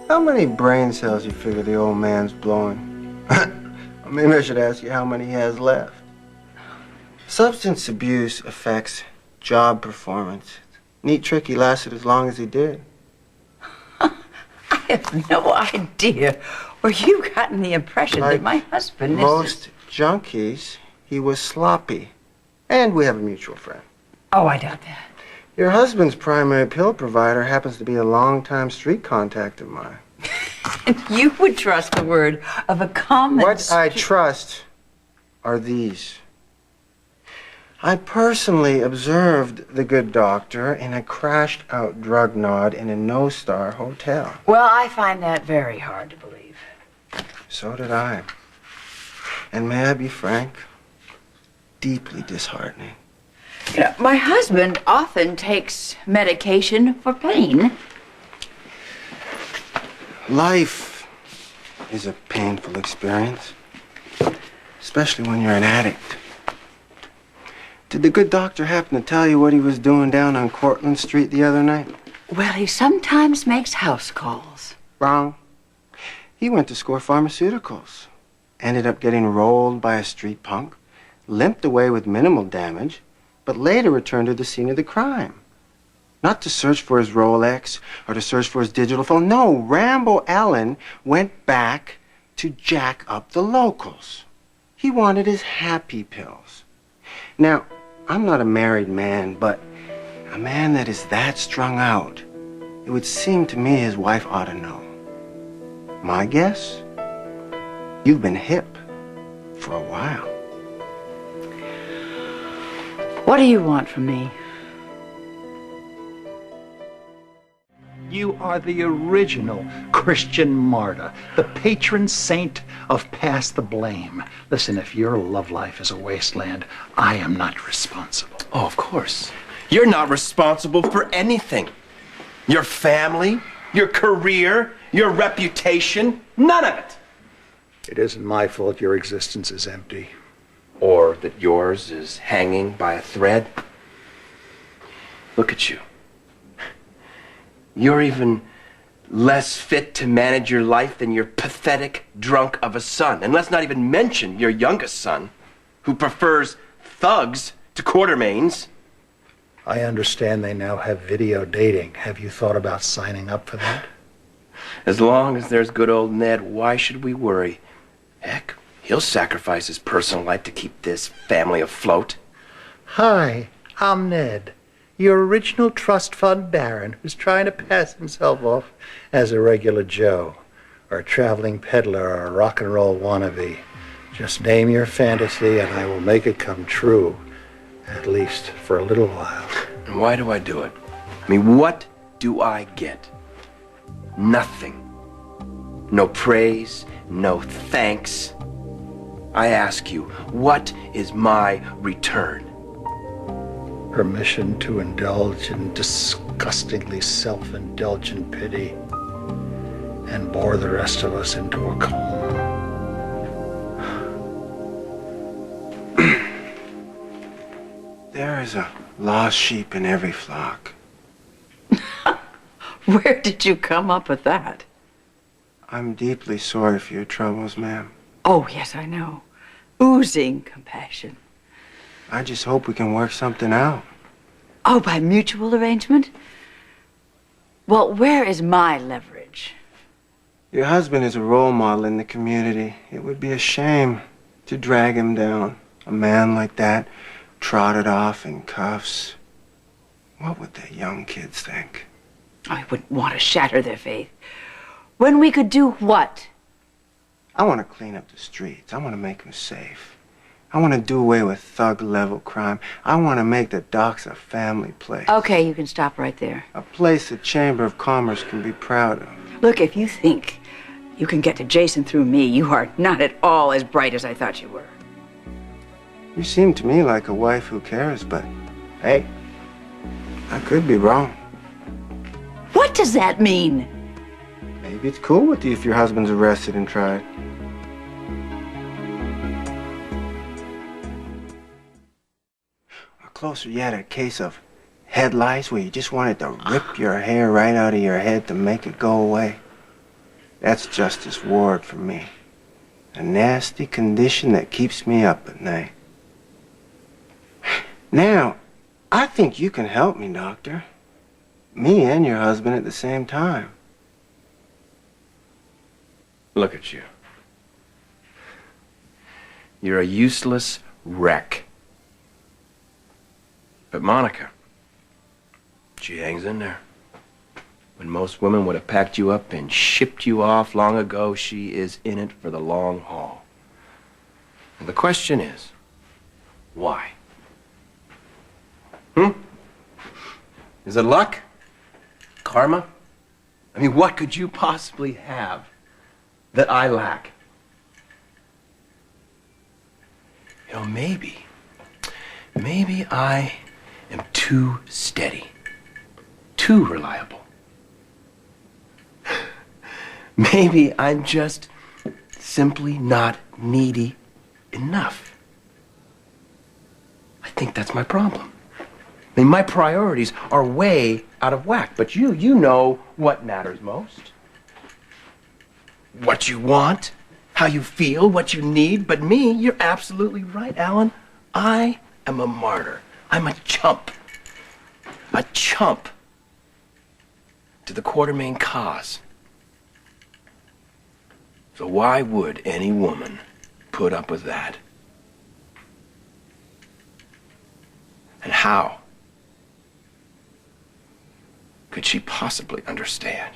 How many brain cells you figure the old man's blowing? Maybe I should ask you how many he has left. Substance abuse affects job performance. Neat trick he lasted as long as he did. I have no idea where you've gotten the impression that my husband is... Most junkies, he was sloppy. And we have a mutual friend. Oh, I doubt that. Your husband's primary pill provider happens to be a longtime street contact of mine. And you would trust the word of a common... What I trust are these. I personally observed the good doctor in a crashed-out drug nod in a no-star hotel. Well, I find that very hard to believe. So did I. And may I be frank? Deeply disheartening. You know, my husband often takes medication for pain. Life is a painful experience, especially when you're an addict. Did the good doctor happen to tell you what he was doing down on Cortlandt Street the other night? Well, he sometimes makes house calls. Wrong. He went to score pharmaceuticals. Ended up getting rolled by a street punk, limped away with minimal damage, but later returned to the scene of the crime. Not to search for his Rolex or to search for his digital phone. No, Rambo Allen went back to jack up the locals. He wanted his happy pills. Now, I'm not a married man, but a man that is that strung out, it would seem to me his wife ought to know. My guess? You've been hip for a while. What do you want from me? You are the original Christian martyr, the patron saint of pass the blame. Listen, if your love life is a wasteland, I am not responsible. Oh, of course. You're not responsible for anything. Your family, your career, your reputation, none of it. It isn't my fault your existence is empty. Or that yours is hanging by a thread. Look at you. You're even less fit to manage your life than your pathetic drunk of a son. And let's not even mention your youngest son, who prefers thugs to Quartermains. I understand they now have video dating. Have you thought about signing up for that? As long as there's good old Ned, why should we worry? Heck, he'll sacrifice his personal life to keep this family afloat. Hi, I'm Ned, your original trust fund baron who's trying to pass himself off as a regular Joe, or a traveling peddler, or a rock and roll wannabe. Just name your fantasy and I will make it come true, at least for a little while. And why do I do it? I mean, what do I get? Nothing. No praise, no thanks. I ask you, what is my return? Permission to indulge in disgustingly self-indulgent pity and bore the rest of us into a coma. There is a lost sheep in every flock. Where did you come up with that? I'm deeply sorry for your troubles, ma'am. Oh, yes, I know. Oozing compassion. I just hope we can work something out. Oh, by mutual arrangement? Well, where is my leverage? Your husband is a role model in the community. It would be a shame to drag him down. A man like that, trotted off in cuffs. What would the young kids think? I wouldn't want to shatter their faith. When we could do what? I want to clean up the streets. I want to make them safe. I want to do away with thug-level crime. I want to make the docks a family place. Okay, you can stop right there. A place the Chamber of Commerce can be proud of. Look, if you think you can get to Jason through me, you are not at all as bright as I thought you were. You seem to me like a wife who cares, but hey, I could be wrong. What does that mean? Maybe it's cool with you if your husband's arrested and tried. Or closer yet, a case of head lice where you just wanted to rip your hair right out of your head to make it go away. That's Justice Ward for me. A nasty condition that keeps me up at night. Now, I think you can help me, Doctor. Me and your husband at the same time. Look at you. You're a useless wreck. But Monica, she hangs in there. When most women would have packed you up and shipped you off long ago, she is in it for the long haul. And the question is, why? Is it luck? Karma? I mean, what could you possibly have that I lack? You know, maybe I am too steady, too reliable. Maybe I'm just simply not needy enough. I think that's my problem. I mean, my priorities are way out of whack, but you know what matters most. What you want, how you feel, what you need. But me, you're absolutely right, Alan. I am a martyr. I'm a chump. A chump to the Quartermain cause. So why would any woman put up with that? And how could she possibly understand?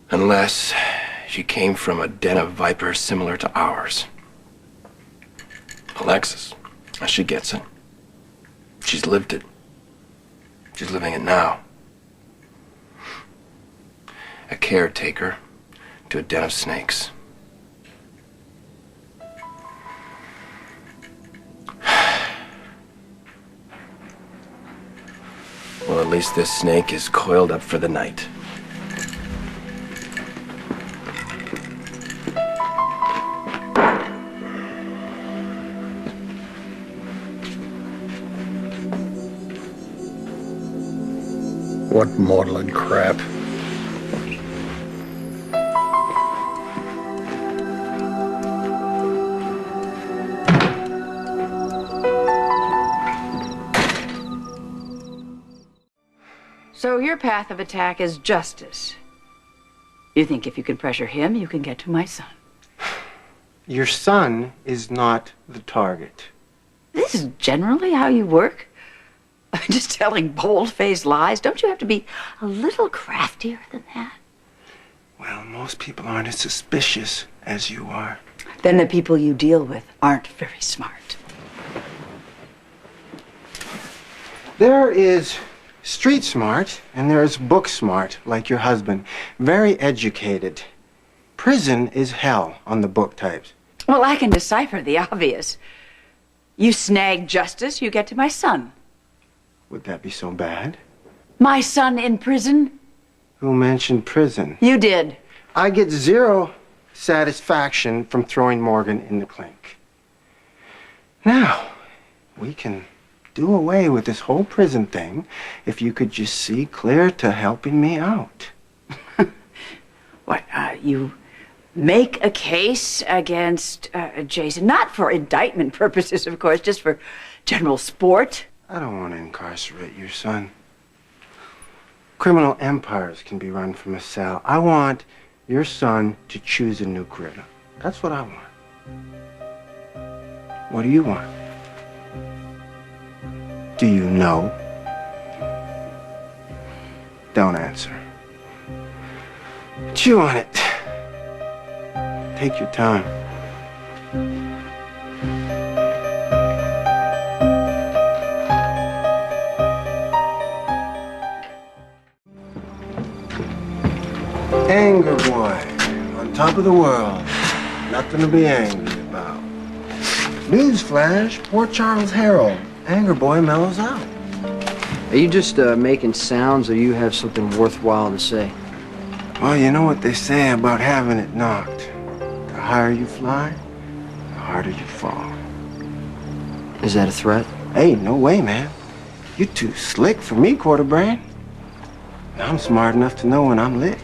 Unless she came from a den of vipers similar to ours. Alexis, she gets it. She's lived it. She's living it now. A caretaker to a den of snakes. Well, at least this snake is coiled up for the night. What maudlin crap. So your path of attack is Justus. You think if you can pressure him, you can get to my son. Your son is not the target. This is generally how you work? Just telling bold-faced lies? Don't you have to be a little craftier than that? Well, most people aren't as suspicious as you are. Then the people you deal with aren't very smart. There is street smart and there is book smart, like your husband. Very educated. Prison is hell on the book types. Well, I can decipher the obvious. You snag Justus, you get to my son. Would that be so bad? My son in prison? Who mentioned prison? You did. I get zero satisfaction from throwing Morgan in the clink. Now, we can do away with this whole prison thing if you could just see clear to helping me out. What, you make a case against Jason? Not for indictment purposes, of course, just for general sport. I don't want to incarcerate your son. Criminal empires can be run from a cell. I want your son to choose a new career. That's what I want. What do you want? Do you know? Don't answer. Chew on it. Take your time. Anger boy, on top of the world. Nothing to be angry about. Newsflash, poor Charles Harold. Anger boy mellows out. Are you just making sounds, or you have something worthwhile to say? Well, you know what they say about having it knocked. The higher you fly, the harder you fall. Is that a threat? Hey, no way, man. You're too slick for me, Quarterbrain. I'm smart enough to know when I'm licked.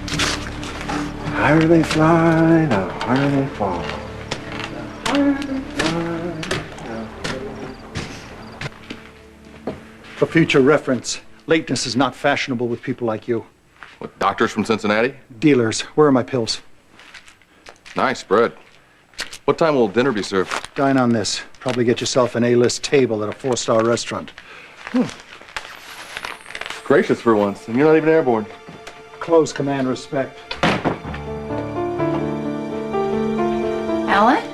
The higher they fly, the harder they fall. For future reference, lateness is not fashionable with people like you. What, doctors from Cincinnati? Dealers, where are my pills? Nice spread. What time will dinner be served? Dine on this. Probably get yourself an A-list table at a 4-star restaurant. Gracious for once, and you're not even airborne. Close command respect. Alan?